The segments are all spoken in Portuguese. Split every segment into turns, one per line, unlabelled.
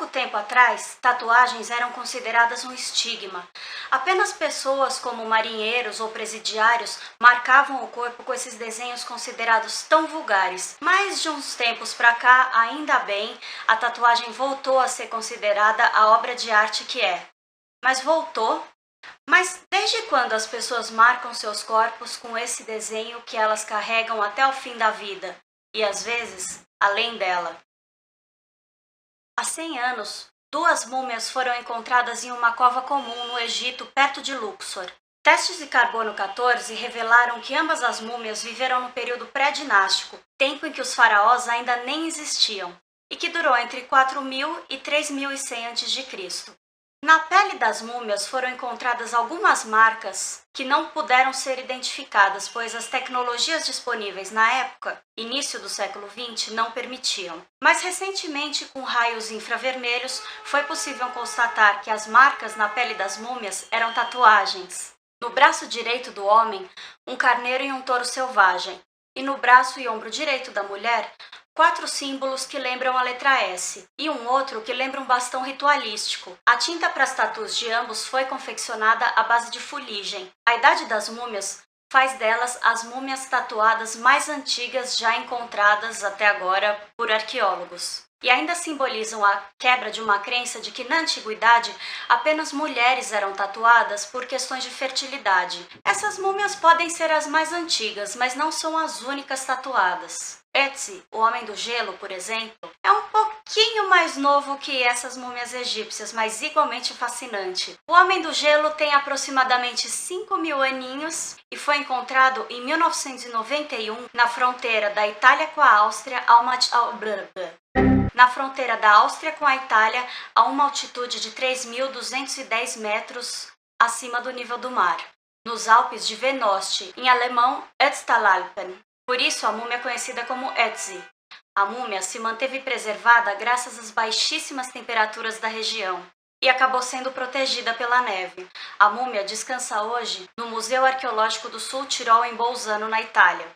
tempo atrás, tatuagens eram consideradas um estigma. Apenas pessoas como marinheiros ou presidiários marcavam o corpo com esses desenhos considerados tão vulgares. Mas de uns tempos pra cá, ainda bem, a tatuagem voltou a ser considerada a obra de arte que é. Mas voltou? Mas desde quando as pessoas marcam seus corpos com esse desenho que elas carregam até o fim da vida? E às vezes, além dela. Há 100 anos, 2 múmias foram encontradas em uma cova comum no Egito, perto de Luxor. Testes de carbono 14 revelaram que ambas as múmias viveram no período pré-dinástico, tempo em que os faraós ainda nem existiam, e que durou entre 4000 e 3100 a.C. Na pele das múmias foram encontradas algumas marcas que não puderam ser identificadas, pois as tecnologias disponíveis na época, início do século XX, não permitiam. Mas recentemente, com raios infravermelhos, foi possível constatar que as marcas na pele das múmias eram tatuagens. No braço direito do homem, um carneiro e um touro selvagem, e no braço e ombro direito da mulher, 4 símbolos que lembram a letra S, e um outro que lembra um bastão ritualístico. A tinta para as tatus de ambos foi confeccionada à base de fuligem. A idade das múmias faz delas as múmias tatuadas mais antigas já encontradas até agora por arqueólogos. E ainda simbolizam a quebra de uma crença de que na antiguidade apenas mulheres eram tatuadas por questões de fertilidade. Essas múmias podem ser as mais antigas, mas não são as únicas tatuadas. Ötzi, o Homem do Gelo, por exemplo, é um pouquinho mais novo que essas múmias egípcias, mas igualmente fascinante. O Homem do Gelo tem aproximadamente 5.000 aninhos e foi encontrado em 1991 na fronteira da Itália com a Áustria a uma altitude de 3.210 metros acima do nível do mar, nos Alpes de Venosti, em alemão Ötztalalpen. Por isso, a múmia é conhecida como Ötzi. A múmia se manteve preservada graças às baixíssimas temperaturas da região e acabou sendo protegida pela neve. A múmia descansa hoje no Museu Arqueológico do Sul Tirol, em Bolzano, na Itália.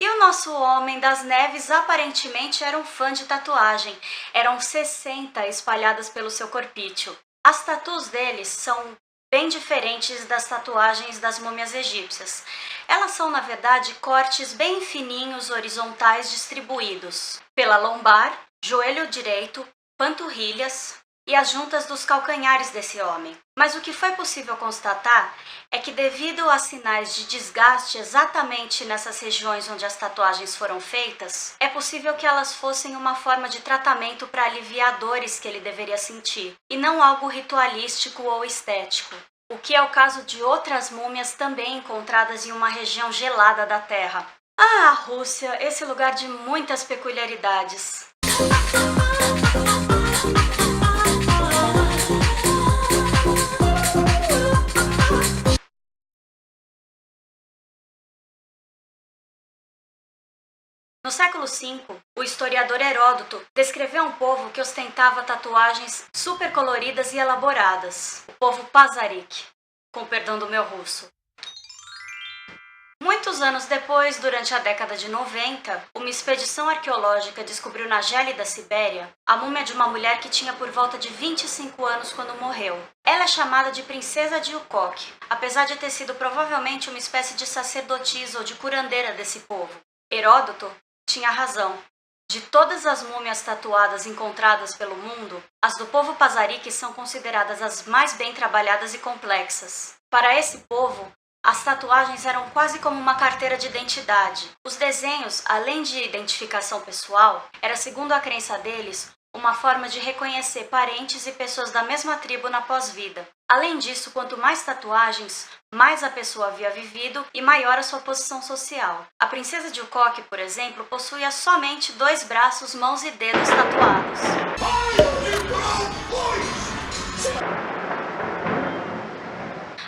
E o nosso Homem das Neves aparentemente era um fã de tatuagem. Eram 60 espalhadas pelo seu corpício. As tatus deles são bem diferentes das tatuagens das múmias egípcias. Elas são, na verdade, cortes bem fininhos, horizontais, distribuídos pela lombar, joelho direito, panturrilhas e as juntas dos calcanhares desse homem. Mas o que foi possível constatar é que, devido a sinais de desgaste exatamente nessas regiões onde as tatuagens foram feitas, é possível que elas fossem uma forma de tratamento para aliviar dores que ele deveria sentir, e não algo ritualístico ou estético. O que é o caso de outras múmias também encontradas em uma região gelada da Terra. Ah, a Rússia, esse lugar de muitas peculiaridades. No século V, o historiador Heródoto descreveu um povo que ostentava tatuagens super coloridas e elaboradas, o povo Pazarik, com perdão do meu russo. Muitos anos depois, durante a década de 90, uma expedição arqueológica descobriu na gélida Sibéria a múmia de uma mulher que tinha por volta de 25 anos quando morreu. Ela é chamada de Princesa de Ukok, apesar de ter sido provavelmente uma espécie de sacerdotisa ou de curandeira desse povo. Heródoto tinha razão. De todas as múmias tatuadas encontradas pelo mundo, as do povo Pazarik são consideradas as mais bem trabalhadas e complexas. Para esse povo, as tatuagens eram quase como uma carteira de identidade. Os desenhos, além de identificação pessoal, era, segundo a crença deles, uma forma de reconhecer parentes e pessoas da mesma tribo na pós-vida. Além disso, quanto mais tatuagens, mais a pessoa havia vivido e maior a sua posição social. A princesa de Ukok, por exemplo, possuía somente 2 braços, mãos e dedos tatuados.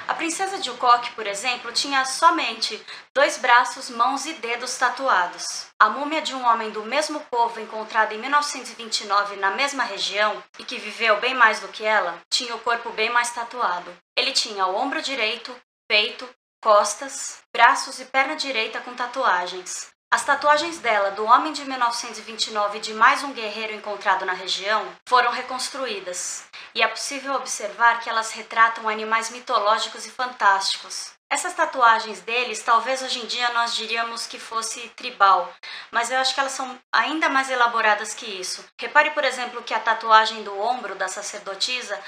A princesa de Ukok, por exemplo, tinha somente 2 braços, mãos e dedos tatuados. A múmia de um homem do mesmo povo encontrada em 1929 na mesma região, e que viveu bem mais do que ela, tinha o corpo bem mais tatuado. Ele tinha o ombro direito, peito, costas, braços e perna direita com tatuagens. As tatuagens dela, do homem de 1929 e de mais um guerreiro encontrado na região, foram reconstruídas, e é possível observar que elas retratam animais mitológicos e fantásticos. Essas tatuagens deles, talvez hoje em dia nós diríamos que fosse tribal, mas eu acho que elas são ainda mais elaboradas que isso. Repare, por exemplo, que a tatuagem do ombro da sacerdotisa,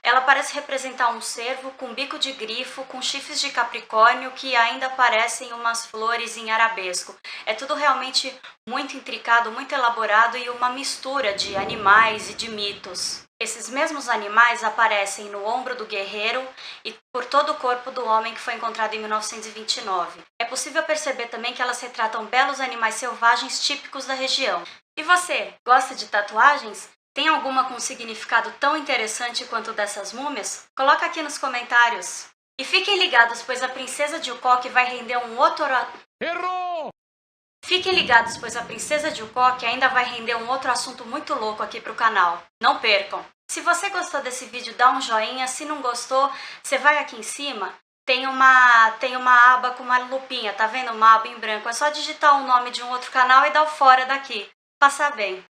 ela parece representar um cervo com bico de grifo, com chifres de capricórnio que ainda parecem umas flores em arabesco. É tudo realmente muito intricado, muito elaborado e uma mistura de animais e de mitos. Esses mesmos animais aparecem no ombro do guerreiro e por todo o corpo do homem que foi encontrado em 1929. É possível perceber também que elas retratam belos animais selvagens típicos da região. E você, gosta de tatuagens? Tem alguma com significado tão interessante quanto dessas múmias? Coloca aqui nos comentários. E fiquem ligados, pois a princesa de Ukok vai render um outro...
Errou!
Fiquem ligados, pois a princesa de Ukok ainda vai render um outro assunto muito louco aqui pro canal. Não percam! Se você gostou desse vídeo, dá um joinha. Se não gostou, você vai aqui em cima. Tem uma aba com uma lupinha, tá vendo? Uma aba em branco. É só digitar o nome de um outro canal e dar o fora daqui. Passa bem.